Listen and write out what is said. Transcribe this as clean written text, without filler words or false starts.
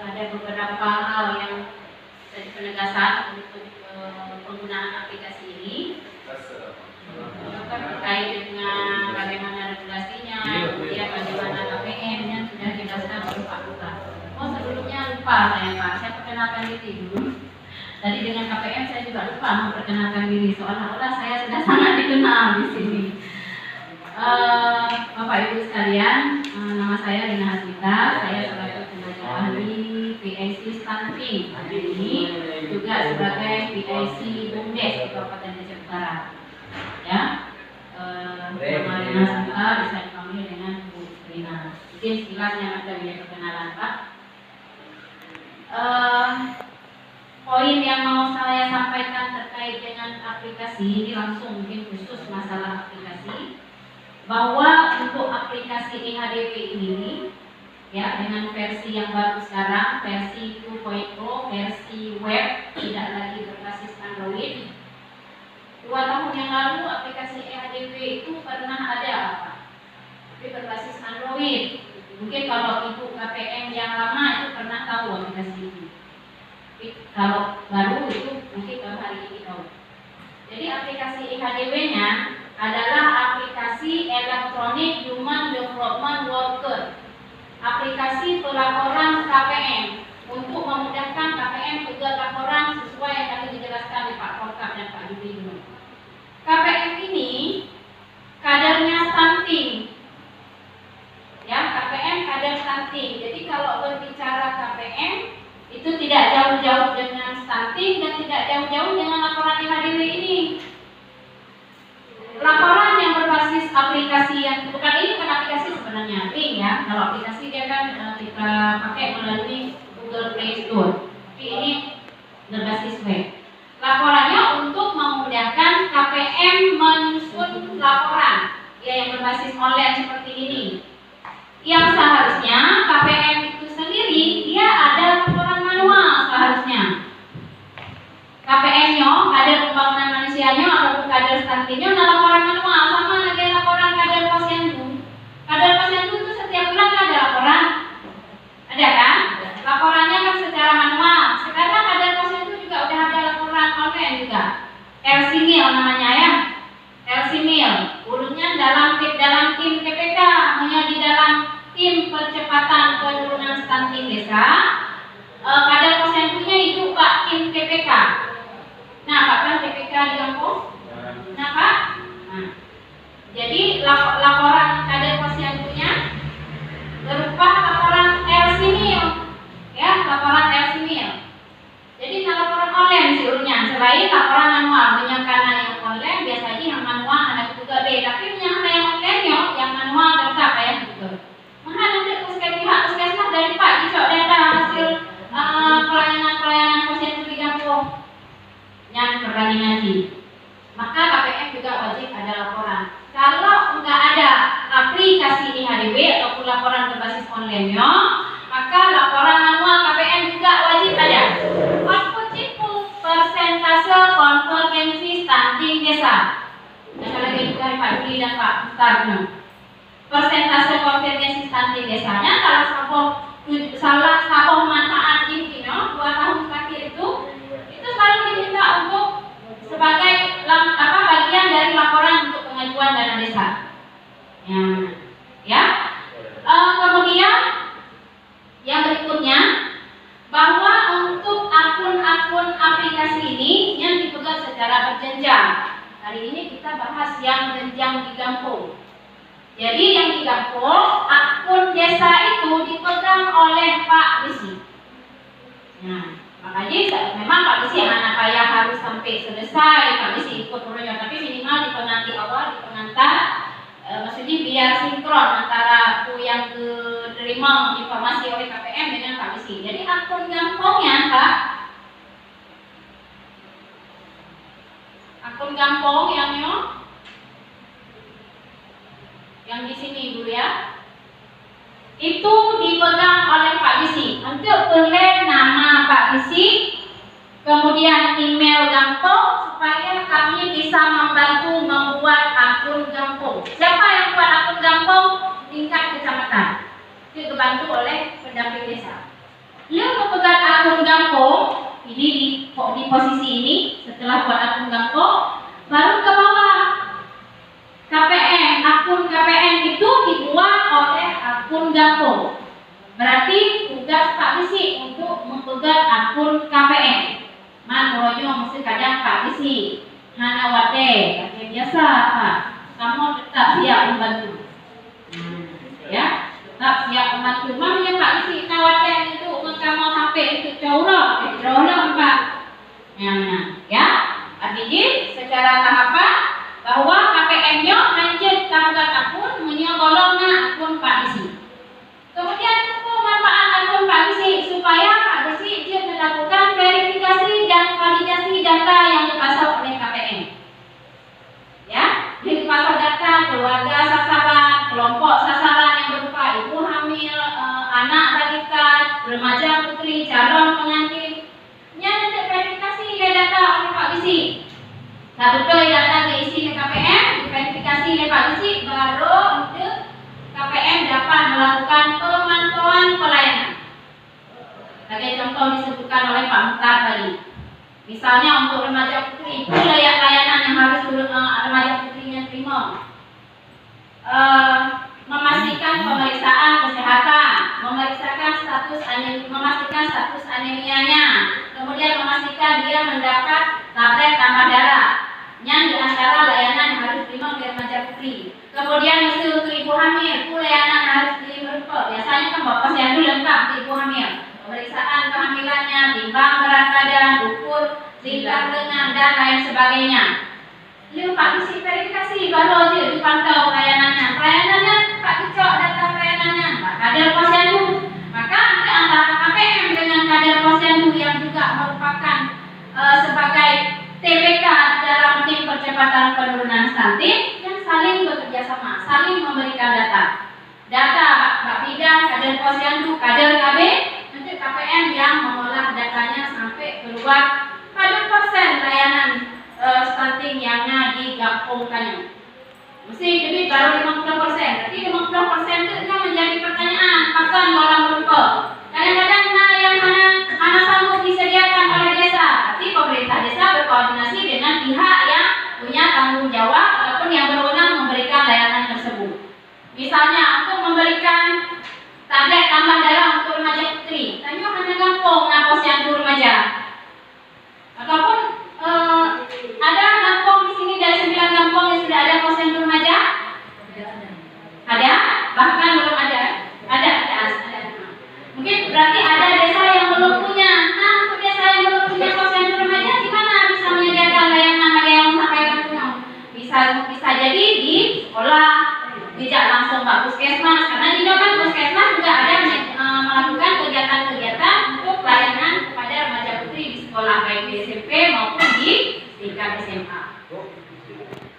ada beberapa hal yang dari penegasan untuk penggunaan aplikasi ini terkait dengan bagaimana regulasinya, kemudian bagaimana KPM-nya sudah dijelaskan oleh Pak Luka. Oh, sebelumnya lupa saya perkenalkan diri dulu. Tadi dengan KPM saya juga lupa memperkenalkan diri, seolah-olah saya sudah sangat dikenal di sini. Bapak Ibu sekalian, nama saya Rina Hasmita, saya selaku tenaga ahli PIC Stunting hari ini, juga sebagai PIC BUMDes di Kabupaten Aceh Utara. Ya, nama Rina Hasmita bisa dipanggil dengan Bu Rina. Mungkin sekilasnya ada perkenalan Pak. Poin yang mau saya sampaikan terkait dengan aplikasi ini langsung mungkin khusus masalah aplikasi, bahwa untuk aplikasi eHDP ini ya dengan versi yang baru sekarang, versi 2.0, versi web, tidak lagi berbasis Android. 2 tahun yang lalu aplikasi eHDP itu pernah ada apa? Tapi berbasis Android. Mungkin kalau Ibu KPM yang lama itu pernah tahu aplikasi itu. Kalau baru itu mungkin baru hari ini tahu. Jadi aplikasi eHDP-nya adalah aplikasi Electronic Human Development Worker, aplikasi pelaporan KPM untuk memudahkan KPM juga laporan sesuai yang tadi dijelaskan oleh Pak Korkap dan Pak Yudi dulu. KPM ini kadernya stunting, ya KPM kader stunting. Jadi kalau berbicara KPM itu tidak jauh-jauh dengan stunting dan tidak jauh-jauh dengan laporan eHDP ini. Laporan yang berbasis aplikasi yang bukan aplikasi sebenarnya, link ya. Kalau aplikasi dia kan kita pakai melalui Google Play Store. Tapi ini berbasis web. Laporannya untuk memudahkan KPM menyusun laporan ya yang berbasis online seperti ini. Yang seharusnya KPM itu sendiri dia ada laporan manual seharusnya. KPM-nya, kader pembangunan manusianya ataupun kader stuntingnya ada laporan manual, sama lagi laporan kader posyandu. Kader posyandu itu setiap bulan ada laporan, ada kan? Laporannya kan secara manual. Sekarang kader posyandu juga udah ada laporan online juga. LC-Mil namanya ya, LC-Mil. Dulunya dalam tim PPK, hanya di dalam tim percepatan penurunan stunting desa. Kader posyandunya itu Pak tim PPK. Nah, Pak kan PPK di kampung? Nah, Pak. Nah, jadi laporan kader posyandunya berupa laporan LC-Mil, ya, laporan LC-Mil. Jadi laporan online seluruhnya. Selain laporan manual, karena yang online biasanya yang manual ada juga deh. Tapi yang online yang manual tetap ya gitu. Maka nanti puskesmas dari Pak Dicok data hasil pelayanan posyandu di kampung yang terkoordinasi. Maka KPM juga wajib ada laporan. Kalau enggak ada aplikasi eHDP ataupun laporan berbasis online-nya, maka laporan manual KPM juga wajib ada. Output itu persentase konvergensi stunting desa. Yang lagi juga Pak Yudi dan Pak Mustar. Persentase konvergensi stunting desanya salah satu manfaat intinya 2 tahun terakhir itu selalu diminta untuk sebagai bagian dari laporan untuk pengajuan dana desa. Ya. Kemudian yang berikutnya bahwa untuk akun-akun aplikasi ini yang dipegang secara berjenjang. Hari ini kita bahas yang jenjang di kampung. Jadi yang di kampung akun desa itu dipegang oleh Pak Bisi. Nah, makanya memang Pak Bisi anak payah harus sampai selesai Pak Bisi ikut program, tapi minimal di penganti awal, di pengantar, maksudnya biar sinkron antara yang diterima informasi oleh KPM dengan Pak Bisi. Jadi akun kampungnya Pak, akun kampung yang di sini dulu ya, itu dipegang oleh Pak Bisi. Untuk tulis nama Pak Bisi, kemudian email kampung supaya kami bisa membantu membuat akun kampung. Siapa yang buat akun kampung? Tingkat kecamatan. Itu dibantu oleh pendamping desa. mempegang akun Gampong, ini di posisi ini, setelah buat akun Gampong, baru ke bawah KPM. Akun KPM itu dibuat oleh akun Gampong. Berarti tugas Pak Bisi untuk mempegang akun KPM. Manroyo mesti kadang Pak Bisi, Hana Wate, biasa Pak. Kamu tetap siap membantu. Ya, tetap siap membantu. Mamanya Pak Bisi Nawate itu kamu sampai itu jauh Pak. Ya. Artinya secara tahapan bahwa KPM-nya lanjut tambahan akun menyogolong akun Pak Bisi. Kemudian tunggu manfaat akun Pak Bisi supaya Pak Bisi dia melakukan verifikasi dan validasi data yang dipasok oleh KPM. Ya, dipasok data keluarga sasaran, kelompok sasaran yang berupa ibu hamil, anak balita, remaja putri, calon pengantin. Yang untuk verifikasi data oleh Pak Bisi. Nah, betul data diisi oleh KPM, diverifikasi oleh Pak Bisi, baru untuk KPM dapat melakukan pemantauan pelayanan. Sebagai contoh disebutkan oleh Pak Muhtar tadi. Misalnya untuk remaja putri, itu layanan yang harus remaja putrinya terima. Memastikan pemeriksaan kesehatan, memastikan status anemianya, kemudian memastikan dia mendapat tablet tambah darah. Yang di antara layanan yang harus terima oleh remaja putri. Kemudian mesti untuk ibu hamil, itu layanan yang harus diterima. Biasanya kan bapak posyandu lengkap untuk ibu hamil. Pemeriksaan kehamilannya, timbang berat badan, ukur, tingkat lengan dan lain sebagainya. Lalu Pak Bisi verifikasi baru aja dipantau layanannya. Pelayanannya Pak Kecok data pelayanannya. Kader posyandu. Maka antara KPM dengan kader posyandu yang juga merupakan sebagai TPK dalam tim percepatan penurunan stunting yang saling bekerja sama, saling memberikan data. Data Pak Bidang, kader posyandu, kader KB, untuk KPM yang mengolah datanya sampai keluar pada persen layanan stunting yang digabungkannya. Mesti jadi baru 50%. Berarti 50% itu menjadi pertanyaan. Akan orang berupa. Kadang-kadang yang mana sanggup disediakan oleh desa. Berarti pemerintah desa berkoordinasi dengan pihak yang punya tanggung jawab ataupun yang berwenang memberikan layanan tersebut. Misalnya untuk memberikan tablet tambah darah untuk remaja putri. Tanya hanya Gampong, posyandu remaja. Ataupun ada Gampong di sini dari 9 Gampong yang sudah ada posyandu remaja? Ada? Bahkan belum ada. Ada. Mungkin berarti ada desa yang belum punya. Nah, untuk desa yang belum punya posyandu remaja, gimana bisa menyediakan layanan yang sampai punya? Bisa jadi di sekolah, tidak langsung Pak Puskesmas, karena di kan Puskesmas juga ada melakukan kegiatan-kegiatan untuk pelayanan kepada remaja putri di sekolah baik di SMP maupun di tingkat SMA.